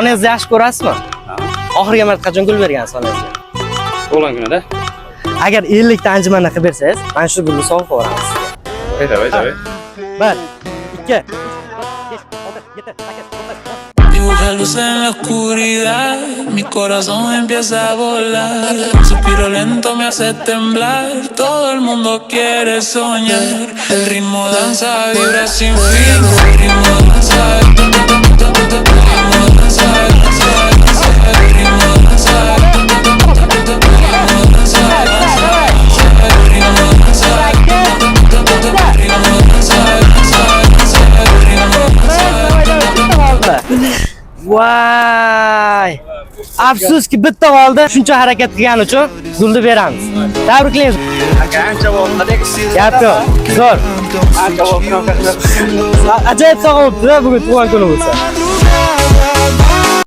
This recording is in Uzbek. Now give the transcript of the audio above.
Onangizni yaxshi ko'rasizmi? Oxirgi marta qachon gul bergansiz onangizga? Tug'ilgan kunida. Agar 50 ta anjumandan qilib bersangiz, mana shu gulni sovg'a qo'yamiz sizga. Davay. 1, 2, 3, 4, 5, 6, 7, 8, 9. Dibuja luz en la oscuridad, mi corazón empieza a volar. Un suspiro lento me hace temblar. Todo el mundo quiere soñar. El ritmo danza, vibra sin fin. El ritmo danza, Voy! Afsuski bitta qoldi. Shuncha harakat qilgani uchun gulni beramiz. Tabriklaymiz. Ancha bo'ldi. Gap yo'q. Zo'r. Ancha bo'ldi. Ajoyib sog'ib, bugun tug'ilgan kuni bo'lsa.